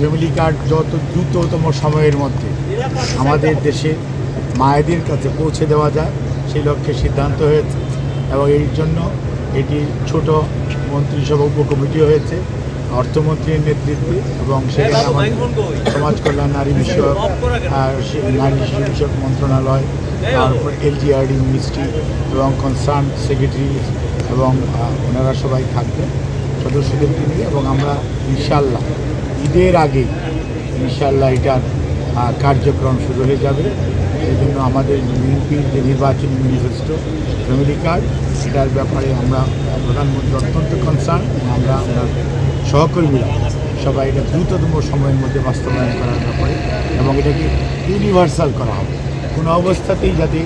Family card যত দ্রুততম সময়ের মধ্যে আমাদের দেশে মায়েদের কাছে পৌঁছে দেওয়া যায় সেই লক্ষ্যে সিদ্ধান্ত হয়েছে এবং এই জন্য এটি ছোট মন্ত্রিসভা উপকমিটি হয়েছে অর্থমন্ত্রীর নেতৃত্বে এবং সেখানে আমাদের সমাজ কল্যাণ নারী বিষয়ক নারী শিশু বিষয়ক মন্ত্রণালয়, তারপর এলজিআরডি মিনিস্ট্রি এবং কনসার্ন সেক্রেটারি এবং ওনারা সবাই থাকবেন সদস্যদেরকে নিয়ে এবং আমরা ইনশাল্লাহ ঈদের আগে ইনশাল্লাহ এটার কার্যক্রম শুরু হয়ে যাবে। এই জন্য আমাদের বিএনপির যে নির্বাচনী ম্যানিফেস্টো ফ্যামিলি কার্ড এটার ব্যাপারে আমরা প্রধানমন্ত্রী অত্যন্ত কনসার্ন এবং আমরা ওনার সহকর্মীরা সবাই এটা দ্রুততম সময়ের মধ্যে বাস্তবায়ন করার ব্যাপারে এবং এটাকে ইউনিভার্সাল করা হবে। কোনো অবস্থাতেই যাতে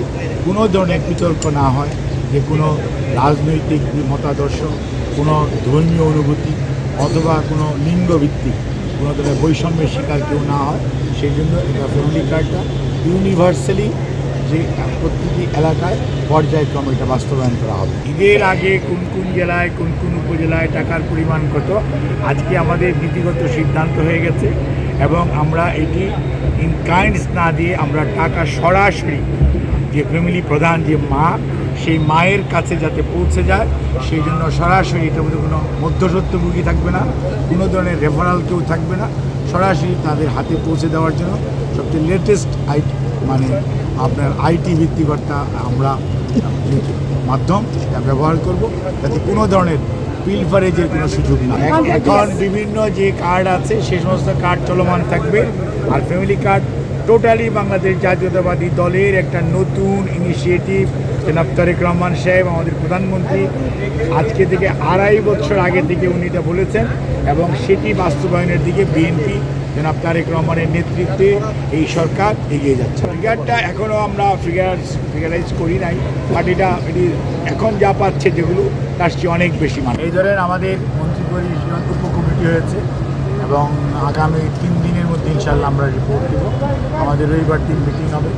কোনো ধরনের বিতর্ক না হয়, যে কোনো রাজনৈতিক মতাদর্শ, কোনো ধর্মীয় অনুভূতি অথবা কোনো লিঙ্গভিত্তিক কোনো ধরনের বৈষম্যের শিকার কেউ না হয়, সেই জন্য এটা ফ্যামিলি কার্ডটা ইউনিভার্সালি যে প্রতিটি এলাকায় পর্যায়ক্রমে এটা বাস্তবায়ন করা হবে। ঈদের আগে কোন কোন জেলায় কোন কোন উপজেলায় টাকার পরিমাণ কত আজকে আমাদের নীতিগত সিদ্ধান্ত হয়ে গেছে এবং আমরা এটি ইন কাইন্ডস না দিয়ে আমরা টাকা সরাসরি যে ফ্যামিলি প্রধান যে মা সেই মায়ের কাছে যাতে পৌঁছে যায় সেই জন্য সরাসরি এটার মধ্যে কোনো মধ্যস্বত্বভোগী থাকবে না, কোনো ধরনের রেফারাল কেউ থাকবে না, সরাসরি তাদের হাতে পৌঁছে দেওয়ার জন্য সবচেয়ে লেটেস্ট মানে আপনার আইটি ভিত্তিকতা আমরা মাধ্যম ব্যবহার করব যাতে কোনো ধরনের পিলফারেজের কোনো সুযোগ না। এখন বিভিন্ন যে কার্ড আছে সেই সমস্ত কার্ড চলমান থাকবে আর ফ্যামিলি কার্ড টোটালি বাংলাদেশ জাতীয়তাবাদী দলের একটা নতুন ইনিশিয়েটিভ। জনাব তারেক রহমান সাহেব আমাদের প্রধানমন্ত্রী আজকে থেকে 2.5 বছর আগে থেকে উনি এটা বলেছেন এবং সেটি বাস্তবায়নের দিকে বিএনপি জনাব তারেক রহমানের নেতৃত্বে এই সরকার এগিয়ে যাচ্ছে। ফিগারটা এখনও আমরা ফিগারাইজ করি নাই, বাট এটি এখন যা পাচ্ছে যেগুলো তার চেয়ে অনেক বেশি মানে। এই ধরনের আমাদের মন্ত্রী পরিষদ উপকমিটি হয়েছে এবং আগামী 3 দিনের মধ্যে ইনশাল্লাহ আমরা রিপোর্ট দেব। আমাদের রবিবার দিন মিটিং হবে,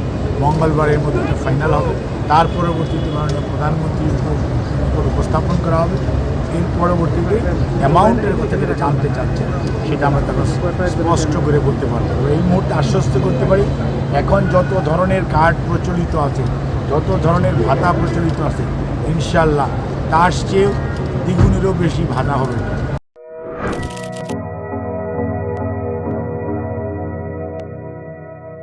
মঙ্গলবারের মধ্যে ফাইনাল হবে, তার পরবর্তীতে মাননীয় প্রধানমন্ত্রীর উপর উপস্থাপন করা হবে। এর পরবর্তীতে অ্যামাউন্টের কথা যেটা জানতে চাচ্ছে সেটা আমরা তাকে স্পষ্ট করে বলতে পারবো। এই মুহূর্তে আশ্বস্ত করতে পারি এখন যত ধরনের কার্ড প্রচলিত আছে, যত ধরনের ভাতা প্রচলিত আছে, ইনশাল্লাহ তার চেয়েও দ্বিগুণেরও বেশি ভাতা হবে।